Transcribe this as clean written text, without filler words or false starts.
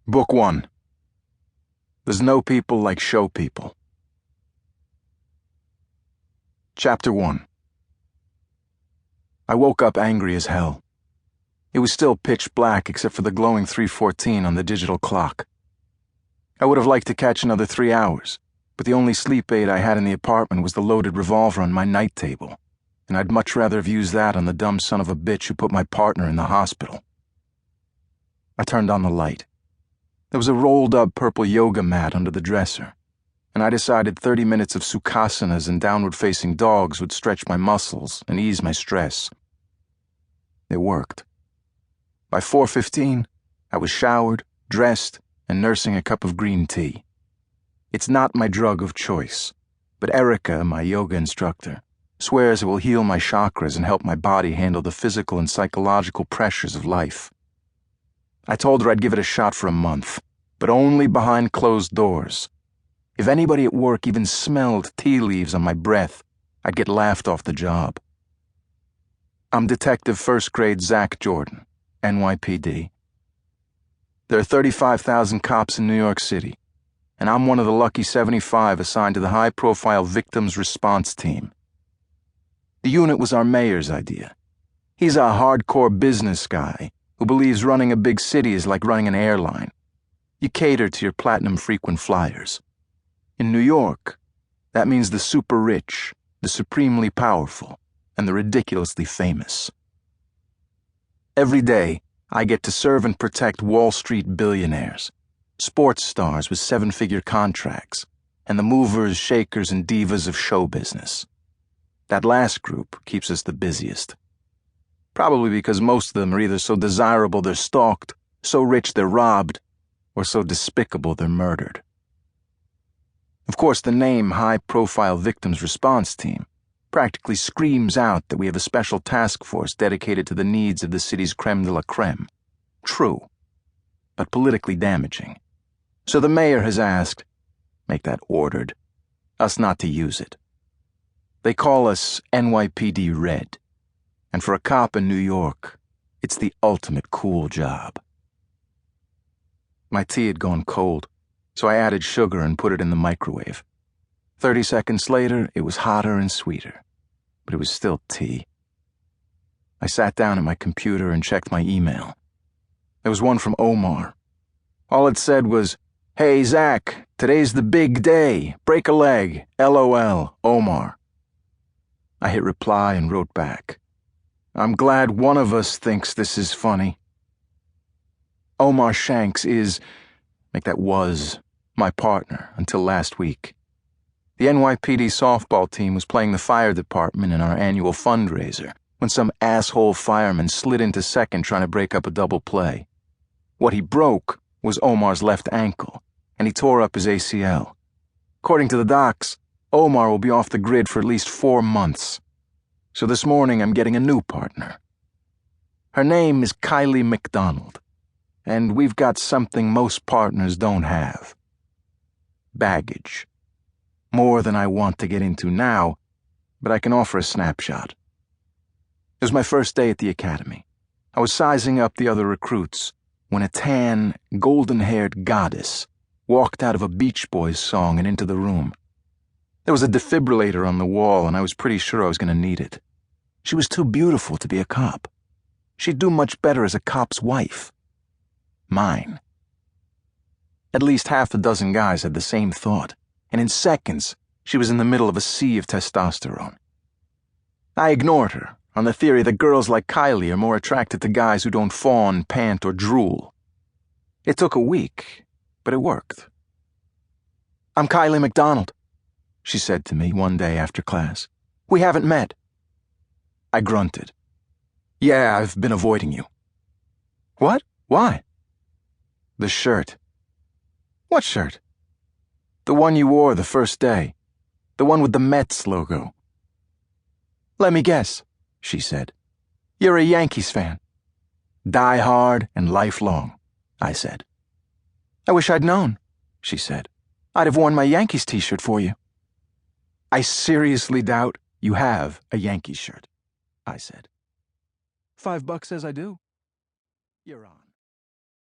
Book 1. There's no people like show people. Chapter 1. I woke up angry as hell. It was still pitch black except for the glowing 3:14 on the digital clock. I would have liked to catch another 3 hours, but the only sleep aid I had in the apartment was the loaded revolver on my night table, and I'd much rather have used that on the dumb son of a bitch who put my partner in the hospital. I turned on the light. There was a rolled-up purple yoga mat under the dresser, and I decided 30 minutes of sukhasanas and downward-facing dogs would stretch my muscles and ease my stress. It worked. By 4:15, I was showered, dressed, and nursing a cup of green tea. It's not my drug of choice, but Erica, my yoga instructor, swears it will heal my chakras and help my body handle the physical and psychological pressures of life. I told her I'd give it a shot for a month, but only behind closed doors. If anybody at work even smelled tea leaves on my breath, I'd get laughed off the job. I'm Detective First Grade Zach Jordan, NYPD. There are 35,000 cops in New York City, and I'm one of the lucky 75 assigned to the high-profile Victims Response Team. The unit was our mayor's idea. He's a hardcore business guy who believes running a big city is like running an airline. You cater to your platinum frequent flyers. In New York, that means the super rich, the supremely powerful, and the ridiculously famous. Every day, I get to serve and protect Wall Street billionaires, sports stars with 7-figure contracts, and the movers, shakers, and divas of show business. That last group keeps us the busiest. Probably because most of them are either so desirable they're stalked, so rich they're robbed, or so despicable they're murdered. Of course, the name High-Profile Victims Response Team practically screams out that we have a special task force dedicated to the needs of the city's creme de la creme. True, but politically damaging. So the mayor has asked, make that ordered, us not to use it. They call us NYPD Red. And for a cop in New York, it's the ultimate cool job. My tea had gone cold, so I added sugar and put it in the microwave. 30 seconds later, it was hotter and sweeter, but it was still tea. I sat down at my computer and checked my email. There was one from Omar. All it said was, "Hey, Zach, today's the big day. Break a leg. LOL, Omar." I hit reply and wrote back, "I'm glad one of us thinks this is funny." Omar Shanks is, make that was, my partner until last week. The NYPD softball team was playing the fire department in our annual fundraiser when some asshole fireman slid into second trying to break up a double play. What he broke was Omar's left ankle, and he tore up his ACL. According to the docs, Omar will be off the grid for at least 4 months. So this morning I'm getting a new partner. Her name is Kylie McDonald, and we've got something most partners don't have. Baggage. More than I want to get into now, but I can offer a snapshot. It was my first day at the academy. I was sizing up the other recruits when a tan, golden-haired goddess walked out of a Beach Boys song and into the room. There was a defibrillator on the wall, and I was pretty sure I was going to need it. She was too beautiful to be a cop. She'd do much better as a cop's wife. Mine. At least half a dozen guys had the same thought, and in seconds, she was in the middle of a sea of testosterone. I ignored her, on the theory that girls like Kylie are more attracted to guys who don't fawn, pant, or drool. It took a week, but it worked. "I'm Kylie McDonald," she said to me one day after class. "We haven't met." I grunted. "Yeah, I've been avoiding you." "What? Why?" "The shirt." "What shirt?" "The one you wore the first day. The one with the Mets logo." "Let me guess," she said. "You're a Yankees fan." "Die hard and lifelong," I said. "I wish I'd known," she said. "I'd have worn my Yankees t-shirt for you." "I seriously doubt you have a Yankees shirt," I said. $5 says I do. You're on.